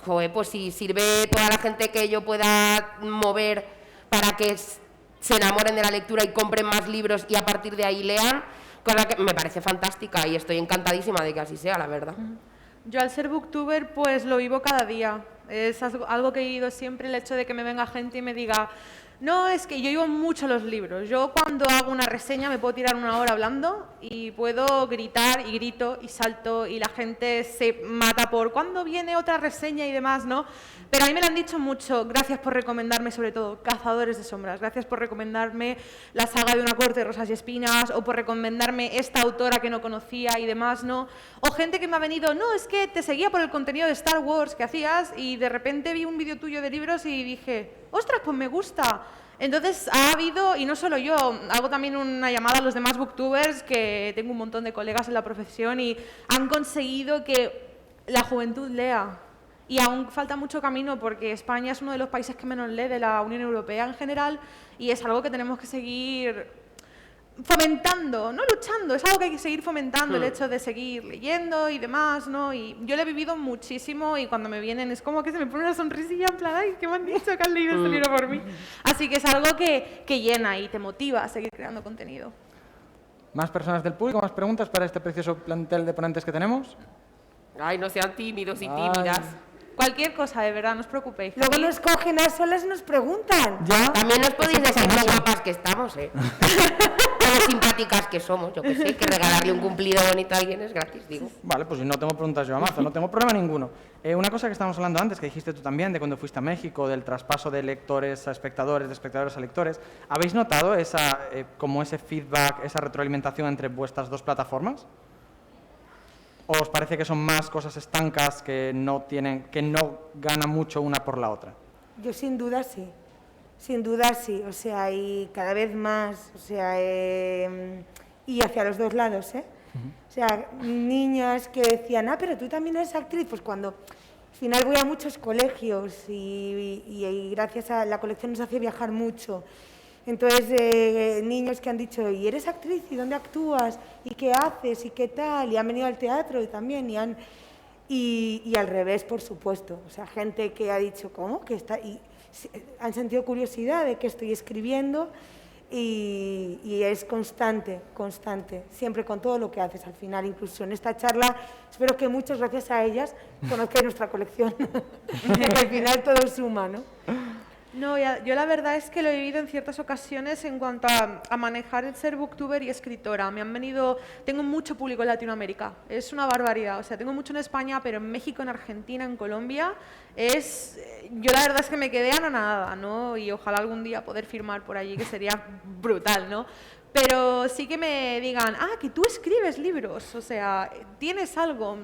joder, pues si sirve toda la gente que yo pueda mover para que se enamoren de la lectura y compren más libros y a partir de ahí lean, cosa que me parece fantástica y estoy encantadísima de que así sea, la verdad. Yo al ser booktuber pues lo vivo cada día, es algo que he ido siempre, el hecho de que me venga gente y me diga no, es que yo llevo mucho los libros, yo cuando hago una reseña me puedo tirar 1 hora hablando y puedo gritar y grito y salto y la gente se mata por ¿cuándo viene otra reseña y demás, no? Pero a mí me lo han dicho mucho, gracias por recomendarme sobre todo Cazadores de Sombras, gracias por recomendarme la saga de Una corte de rosas y espinas o por recomendarme esta autora que no conocía y demás, ¿no? O gente que me ha venido, no, es que te seguía por el contenido de Star Wars que hacías y de repente vi un vídeo tuyo de libros y dije, ostras, pues me gusta. Entonces ha habido, y no solo yo, hago también una llamada a los demás booktubers, que tengo un montón de colegas en la profesión y han conseguido que la juventud lea. Y aún falta mucho camino porque España es uno de los países que menos lee de la Unión Europea en general y es algo que tenemos que seguir fomentando, no luchando, es algo que hay que seguir fomentando, el hecho de seguir leyendo y demás, ¿no? Y yo lo he vivido muchísimo y cuando me vienen es como que se me pone una sonrisilla en plan, ay, ¿qué me han dicho que has leído este libro por mí? Así que es algo que llena y te motiva a seguir creando contenido. ¿Más personas del público? ¿Más preguntas para este precioso plantel de ponentes que tenemos? Ay, no sean tímidos y tímidas. Cualquier cosa, de verdad, no os preocupéis. Luego nos cogen a solas y nos preguntan. ¿Ya? También nos podéis decir lo guapas que estamos, ¿eh? Lo simpáticas que somos, yo que sé, que regalarle un cumplido bonito a alguien es gratis, digo. Vale, pues si no tengo preguntas yo a Marta, no tengo problema ninguno. Una cosa que estábamos hablando antes, que dijiste tú también, de cuando fuiste a México, del traspaso de lectores a espectadores, de espectadores a lectores. ¿Habéis notado como ese feedback, esa retroalimentación entre vuestras dos plataformas? ¿O os parece que son más cosas estancas que no gana mucho una por la otra? Yo sin duda sí, o sea, y cada vez más, o sea, y hacia los dos lados, ¿eh? O sea, niñas que decían, pero tú también eres actriz, pues cuando al final voy a muchos colegios y gracias a la colección nos hace viajar mucho. Entonces, niños que han dicho, ¿y eres actriz? ¿Y dónde actúas? ¿Y qué haces? ¿Y qué tal? Y han venido al teatro y también, y al revés, por supuesto. O sea, gente que ha dicho, ¿cómo? Que está, y han sentido curiosidad de que estoy escribiendo y es constante, siempre con todo lo que haces al final. Incluso en esta charla, espero que muchas gracias a ellas conozcáis nuestra colección, que al final todo suma, ¿no? No, yo la verdad es que lo he vivido en ciertas ocasiones en cuanto a manejar el ser booktuber y escritora. Tengo mucho público en Latinoamérica, es una barbaridad. O sea, tengo mucho en España, pero en México, en Argentina, en Colombia, yo la verdad es que me quedé anonadada, ¿no? Y ojalá algún día poder firmar por allí, que sería brutal, ¿no? Pero sí que me digan, que tú escribes libros, o sea, tienes algo,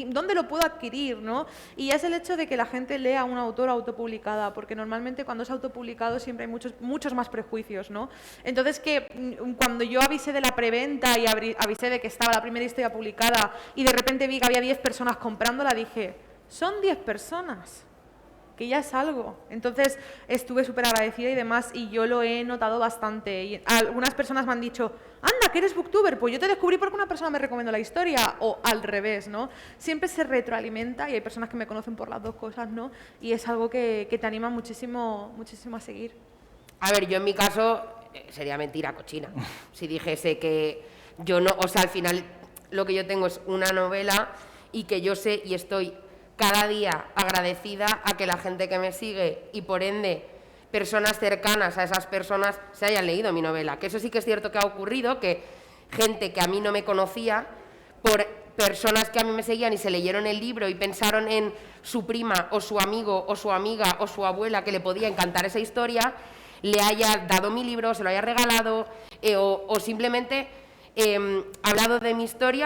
¿dónde lo puedo adquirir, no? Y es el hecho de que la gente lea a una autora autopublicada, porque normalmente cuando es autopublicado siempre hay muchos más prejuicios, ¿no? Entonces cuando yo avisé de la preventa y avisé de que estaba la primera historia publicada y de repente vi que había 10 personas comprándola, dije, son 10 personas. Que ya es algo. Entonces estuve súper agradecida y demás, y yo lo he notado bastante. Y algunas personas me han dicho, anda, que eres booktuber, pues yo te descubrí porque una persona me recomendó la historia, o al revés, ¿no? Siempre se retroalimenta y hay personas que me conocen por las dos cosas, ¿no? Y es algo que te anima muchísimo, muchísimo a seguir. A ver, yo en mi caso sería mentira cochina si dijese que yo no, o sea, al final lo que yo tengo es una novela y que yo sé y estoy cada día agradecida a que la gente que me sigue y por ende personas cercanas a esas personas se hayan leído mi novela, que eso sí que es cierto que ha ocurrido, que gente que a mí no me conocía, por personas que a mí me seguían y se leyeron el libro y pensaron en su prima o su amigo o su amiga o su abuela que le podía encantar esa historia, le haya dado mi libro, se lo haya regalado o simplemente hablado de mi historia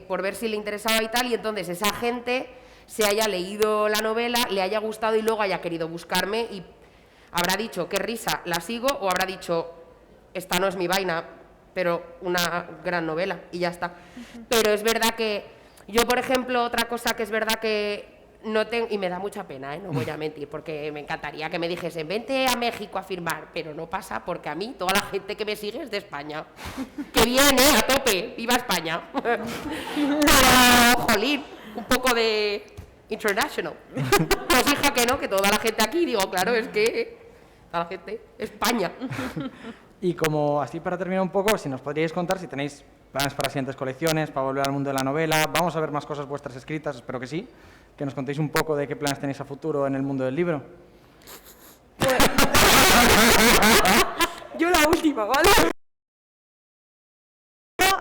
por ver si le interesaba y tal, y entonces esa gente se haya leído la novela, le haya gustado y luego haya querido buscarme y habrá dicho, qué risa, la sigo, o habrá dicho, esta no es mi vaina, pero una gran novela y ya está. Pero es verdad que yo, por ejemplo, otra cosa que es verdad que no tengo, y me da mucha pena, no voy a mentir, porque me encantaría que me dijesen, vente a México a firmar, pero no pasa porque a mí toda la gente que me sigue es de España. ¡Que viene a tope! ¡Viva España! Pero, jolín, un poco de international. Pues hija que no, que toda la gente aquí, digo, claro, es que toda la gente, España. Y como así para terminar un poco, si nos podríais contar si tenéis planes para siguientes colecciones, para volver al mundo de la novela, vamos a ver más cosas vuestras escritas, espero que sí, que nos contéis un poco de qué planes tenéis a futuro en el mundo del libro. Yo la última, ¿vale?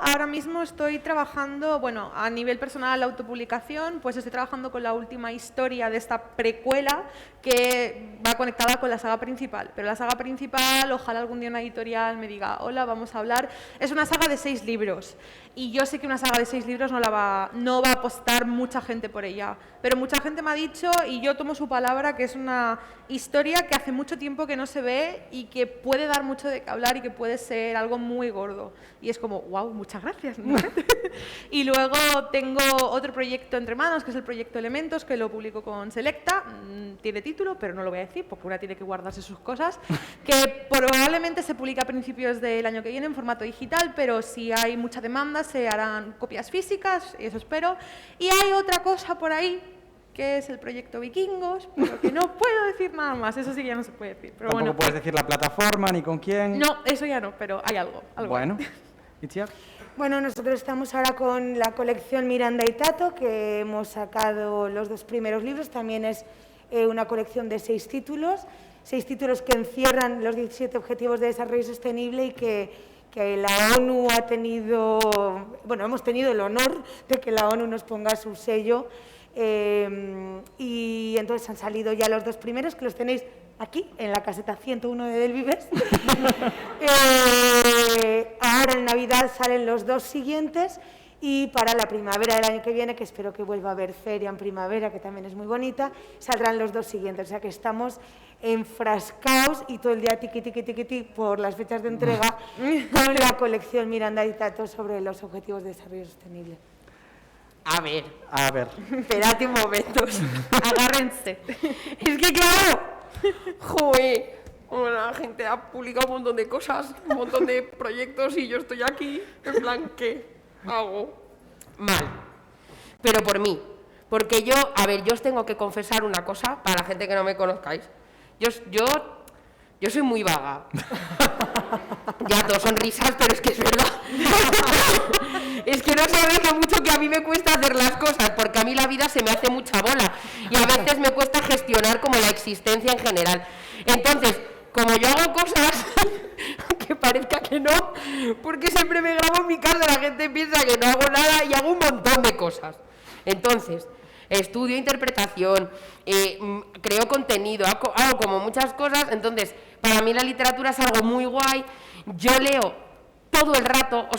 Ahora mismo estoy trabajando, bueno, a nivel personal, la autopublicación, pues estoy trabajando con la última historia de esta precuela que va conectada con la saga principal. Pero la saga principal, ojalá algún día una editorial me diga, hola, vamos a hablar. Es una saga de 6 libros y yo sé que una saga de 6 libros no va a apostar mucha gente por ella. Pero mucha gente me ha dicho, y yo tomo su palabra, que es una historia que hace mucho tiempo que no se ve y que puede dar mucho de qué hablar y que puede ser algo muy gordo. Y es como, wow, muchas gracias, ¿no? Y luego tengo otro proyecto entre manos, que es el proyecto Elementos, que lo publico con Selecta. Tiene título, pero no lo voy a decir, porque una tiene que guardarse sus cosas. Que probablemente se publica a principios del año que viene en formato digital, pero si hay mucha demanda se harán copias físicas, y eso espero. Y hay otra cosa por ahí, que es el proyecto Vikingos, pero que no puedo decir nada más, eso sí que ya no se puede decir. Pero Tampoco bueno, puedes decir la plataforma ni con quién. no, eso ya no, pero hay algo. Bueno, Itziar. Bueno, nosotros estamos ahora con la colección Miranda y Tato, que hemos sacado los 2 primeros libros. También es una colección de 6 títulos que encierran los 17 Objetivos de Desarrollo Sostenible y que la ONU ha tenido, bueno, hemos tenido el honor de que la ONU nos ponga su sello. Y entonces han salido ya los 2 primeros, que los tenéis aquí, en la caseta 101 de Del Vives. Ahora en Navidad salen los 2 siguientes y para la primavera del año que viene, que espero que vuelva a haber feria en primavera, que también es muy bonita, saldrán los 2 siguientes. O sea que estamos enfrascados y todo el día tiqui por las fechas de entrega con la colección Miranda y Tato sobre los Objetivos de Desarrollo Sostenible. A ver, Espérate un momento. Agárrense. es que claro, joder, bueno, la gente ha publicado un montón de cosas, un montón de proyectos y yo estoy aquí, en plan, ¿qué hago? Mal, pero por mí, porque yo, a ver, yo os tengo que confesar una cosa para la gente que no me conozcáis. Yo soy muy vaga. Ya, todos son risas, pero es que es verdad. Es que no sabéis lo mucho que a mí me cuesta hacer las cosas, porque a mí la vida se me hace mucha bola y a veces me cuesta gestionar como la existencia en general. Entonces, como yo hago cosas, que parezca que no, porque siempre me grabo en mi casa, la gente piensa que no hago nada y hago un montón de cosas. Entonces, estudio interpretación, creo contenido, hago como muchas cosas. Entonces, para mí la literatura es algo muy guay. Yo leo todo el rato,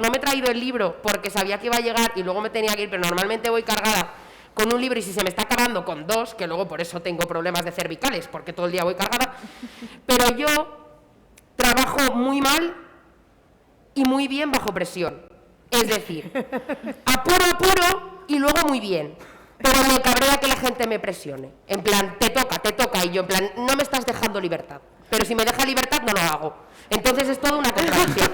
no me he traído el libro porque sabía que iba a llegar y luego me tenía que ir, pero normalmente voy cargada con un libro y si se me está acabando con 2, que luego por eso tengo problemas de cervicales, porque todo el día voy cargada, pero yo trabajo muy mal y muy bien bajo presión. Es decir, apuro y luego muy bien. Pero me cabrea que la gente me presione. En plan, te toca. Y yo en plan, no me estás dejando libertad. Pero si me deja libertad, no lo hago. Entonces es toda una contradicción.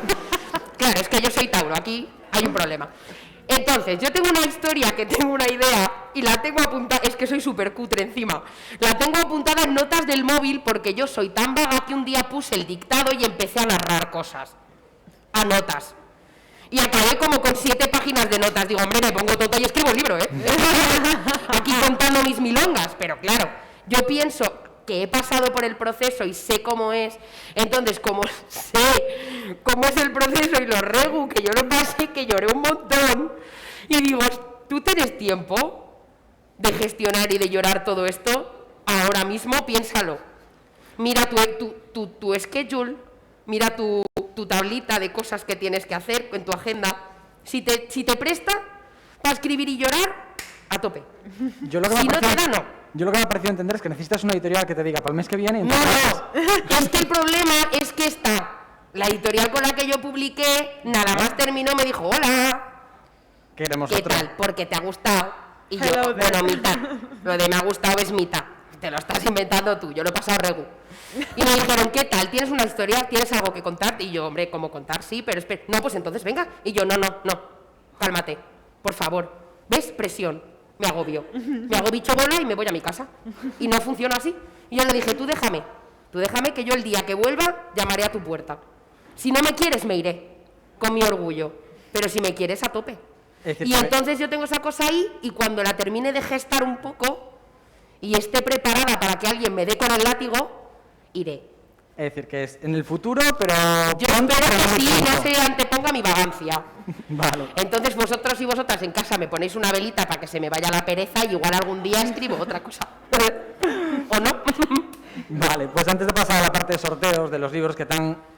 Claro, es que yo soy Tauro, aquí hay un problema. Entonces, yo tengo una historia, que tengo una idea, y la tengo apuntada, es que soy súper cutre encima. La tengo apuntada en notas del móvil porque yo soy tan vaga que un día puse el dictado y empecé a narrar cosas. A notas. Y acabé como con 7 páginas de notas. Digo, hombre, me pongo tonta y escribo un libro, ¿eh? Aquí contando mis milongas. Pero claro, yo pienso que he pasado por el proceso y sé cómo es. Entonces, como sé cómo es el proceso y lo regu, que yo lo pasé, que lloré un montón. Y digo, ¿tú tienes tiempo de gestionar y de llorar todo esto? Ahora mismo, piénsalo. Mira tu schedule, mira tu tablita de cosas que tienes que hacer en tu agenda. Si te presta para escribir y llorar, a tope. Yo lo que Si no te da, no. Yo lo que me ha parecido entender es que necesitas una editorial que te diga para el mes que viene. No, es que el problema es que la editorial con la que yo publiqué, nada más terminó, me dijo, hola, Queremos ¿qué otro. tal? Porque te ha gustado. Y yo, Hello there. bueno, mitad. Lo de me ha gustado es mitad. Te lo estás inventando tú, yo lo he pasado regu. Y me dijeron, ¿qué tal? ¿Tienes una historia? ¿Tienes algo que contar? Y yo, hombre, ¿cómo contar? Sí, pero espera. No, pues entonces venga. Y yo, no. Cálmate, por favor. ¿Ves? Presión. Me agobio. Me hago bicho bola y me voy a mi casa. Y no funciona así. Y yo le dije, tú déjame que yo el día que vuelva llamaré a tu puerta. Si no me quieres, me iré. Con mi orgullo. Pero si me quieres, a tope. Y entonces yo tengo esa cosa ahí y cuando la termine de gestar un poco y esté preparada para que alguien me dé con el látigo, iré. Es decir, que es en el futuro, pero... Yo pronto, espero pero que muy sí, pronto. ya se anteponga mi vagancia. Vale. Entonces vosotros y vosotras en casa me ponéis una velita para que se me vaya la pereza y igual algún día escribo otra cosa. ¿O no? Vale, pues antes de pasar a la parte de sorteos de los libros que tan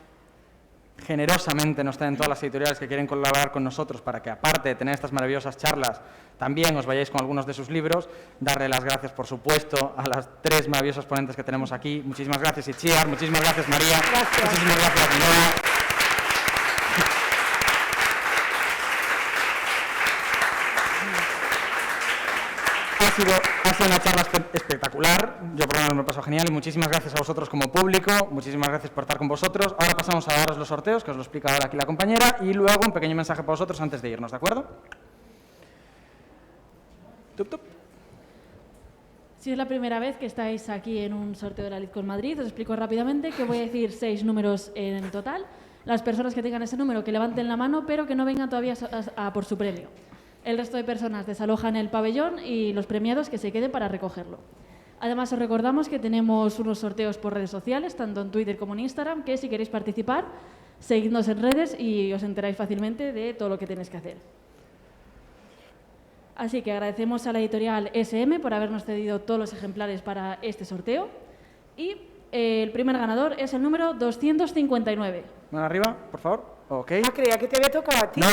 generosamente nos traen todas las editoriales que quieren colaborar con nosotros para que, aparte de tener estas maravillosas charlas, también os vayáis con algunos de sus libros, darle las gracias, por supuesto, a las 3 maravillosas ponentes que tenemos aquí. Muchísimas gracias, Itziar, muchísimas gracias, María. Gracias. Muchísimas gracias, Ainhoa. sido una charla espectacular. Yo por lo menos me he pasado genial y muchísimas gracias a vosotros como público. Muchísimas gracias por estar con vosotros. Ahora pasamos a daros los sorteos, que os lo explica ahora aquí la compañera, y luego un pequeño mensaje para vosotros antes de irnos, ¿de acuerdo? Tup, tup. Si es la primera vez que estáis aquí en un sorteo de la LeadCon Madrid, os explico rápidamente que voy a decir 6 números en total. Las personas que tengan ese número que levanten la mano, pero que no vengan todavía a por su premio. El resto de personas desalojan el pabellón y los premiados que se queden para recogerlo. Además, os recordamos que tenemos unos sorteos por redes sociales, tanto en Twitter como en Instagram, que si queréis participar, seguidnos en redes y os enteráis fácilmente de todo lo que tenéis que hacer. Así que agradecemos a la editorial SM por habernos cedido todos los ejemplares para este sorteo. Y el primer ganador es el número 259. Mano arriba, por favor. Ok. Ah, creía que te había tocado a ti. No.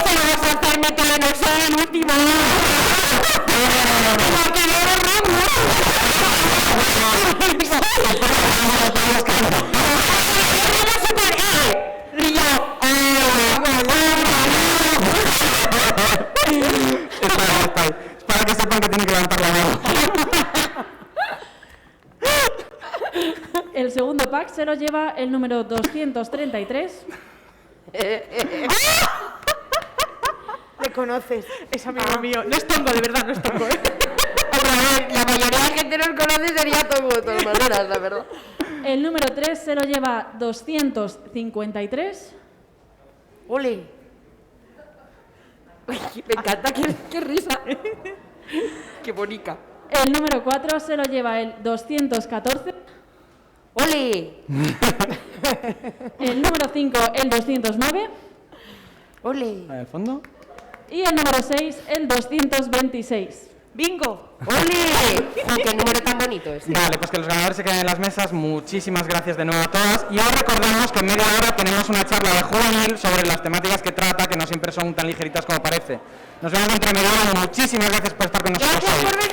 Vamos a hacerme telenovela en última Es para que sepan que tienen que levantar la mano. El segundo pack se lo lleva el número 233. ¿Le conoces? Es amigo mío. No es tongo, de verdad, no es tongo. La mayoría de la gente nos conoce sería Tongo de todas maneras, la verdad. El número 3 se lo lleva 253. ¡Ole! Uy, me encanta, qué risa. Qué bonita. El número 4 se lo lleva el 214. ¡Ole! El número 5, el 209. ¡Ole! ¿En el fondo? Y el número 6, el 226. ¡Bingo! ¡Ole! Oh, ¡qué número tan bonito es! Vale, pues que los ganadores se queden en las mesas. Muchísimas gracias de nuevo a todas. Y os recordamos que en media hora tenemos una charla de juvenil sobre las temáticas que trata, que no siempre son tan ligeritas como parece. Nos vemos entre media hora. Muchísimas gracias por estar con nosotros hoy.